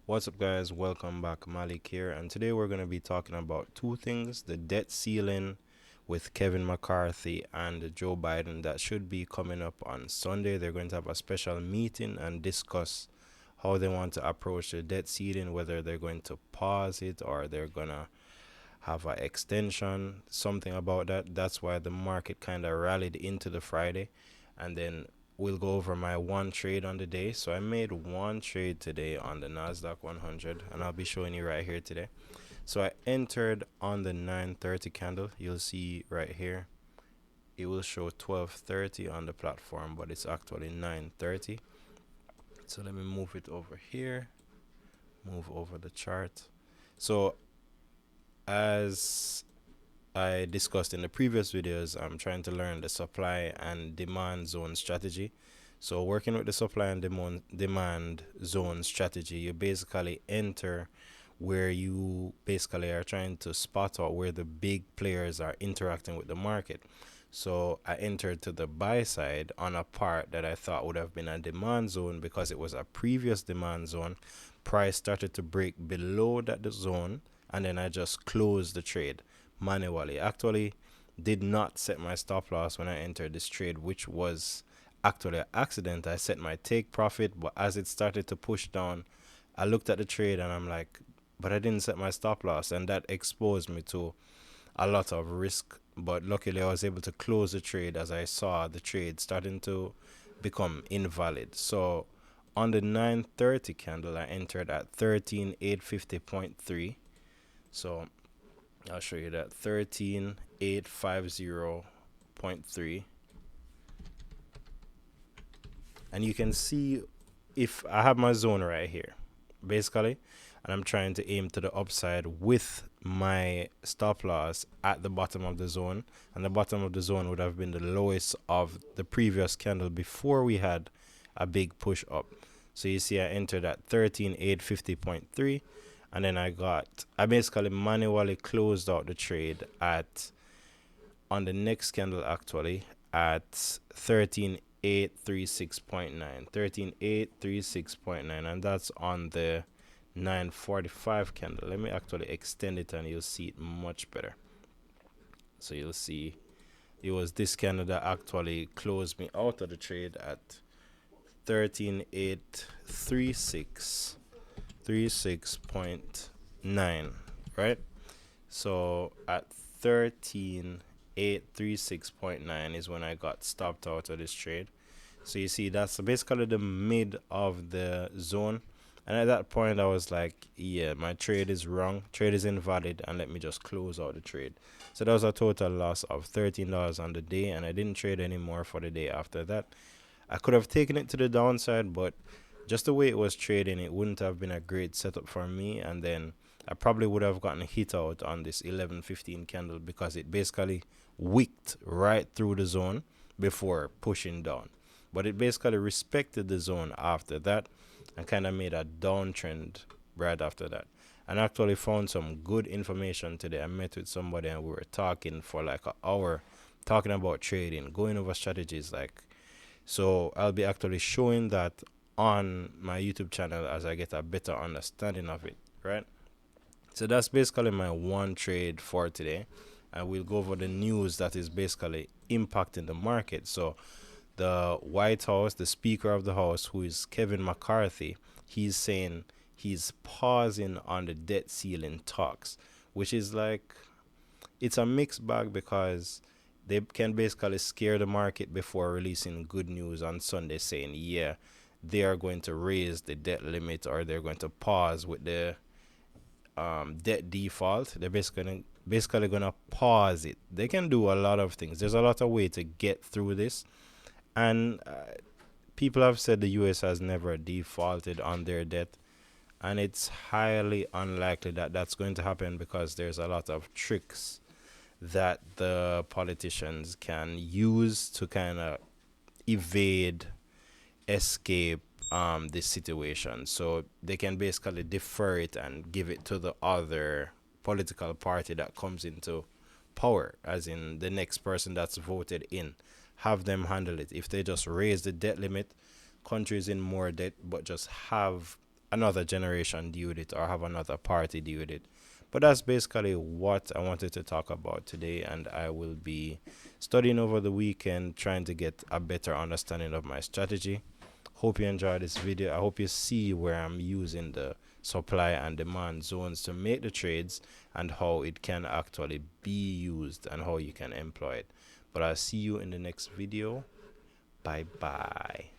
What's up, guys? Welcome back. Malik here, and today we're going to be talking about two things: the debt ceiling with Kevin McCarthy and Joe Biden that should be coming up on Sunday. They're going to have a special meeting and discuss how they want to approach the debt ceiling, whether they're going to pause it or they're going to have an extension, something about that. That's why the market kind of rallied into the Friday. And then we'll go over my one trade on the day. So I made one trade today on the NAS100, and I'll be showing you right here today. So I entered on the 9:30 candle. You'll see right here. It will show 12:30 on the platform, but it's actually 9:30. So let me move it over here. Move over the chart. So as I discussed in the previous videos, I'm trying to learn the supply and demand zone strategy. So working with the supply and demand zone strategy, you basically enter where you basically are trying to spot out where the big players are interacting with the market. So I entered to the buy side on a part that I thought would have been a demand zone because it was a previous demand zone. Price started to break below that zone, and then I just closed the trade manually. Actually, did not set my stop loss when I entered this trade, which was actually an accident. I set my take profit, but as it started to push down, I looked at the trade and I'm like, but I didn't set my stop loss, and that exposed me to a lot of risk. But luckily, I was able to close the trade as I saw the trade starting to become invalid. So on the 9:30 candle, I entered at 13,850.3. So I'll show you that 13,850.3. And you can see if I have my zone right here, basically, and I'm trying to aim to the upside with my stop loss at the bottom of the zone, and the bottom of the zone would have been the lowest of the previous candle before we had a big push up. So you see I entered at 13,850.3, and then I basically manually closed out the trade at on the next candle actually at 13,836.9, and that's on the 9:45 candle. Let me actually extend it and you'll see it much better. So you'll see it was this candle that actually closed me out of the trade at 13,836.9, right? So at 13,836.9 is when I got stopped out of this trade. So you see that's basically the mid of the zone, and at that point I was like, yeah, my trade is wrong, trade is invalid, and let me just close out the trade. So that was a total loss of $13 on the day, and I didn't trade anymore for the day after that. I could have taken it to the downside, but just the way it was trading, it wouldn't have been a great setup for me, and then I probably would have gotten hit out on this 11:15 candle because it basically wicked right through the zone before pushing down. But it basically respected the zone after that and kind of made a downtrend right after that. And actually found some good information today. I met with somebody and we were talking for like an hour, talking about trading, going over strategies. So I'll be actually showing that on my YouTube channel as I get a better understanding of it, right? So that's basically my one trade for today. And we'll go over the news that is basically impacting the market. So the White House, the Speaker of the House, who is Kevin McCarthy, he's saying he's pausing on the debt ceiling talks, which is like, it's a mixed bag because they can basically scare the market before releasing good news on Sunday saying, yeah, they are going to raise the debt limit or they're going to pause with the debt default. They're basically gonna pause it. They can do a lot of things. There's a lot of way to get through this, and people have said the U.S. has never defaulted on their debt, and it's highly unlikely that that's going to happen because there's a lot of tricks that the politicians can use to kind of evade, escape this situation. So they can basically defer it and give it to the other political party that comes into power, as in the next person that's voted in. Have them handle it. If they just raise the debt limit, countries in more debt, but just have another generation deal with it or have another party deal with it. But that's basically what I wanted to talk about today, and I will be studying over the weekend, trying to get a better understanding of my strategy. Hope you enjoyed this video. I hope you see where I'm using the supply and demand zones to make the trades and how it can actually be used and how you can employ it. But I'll see you in the next video. Bye bye.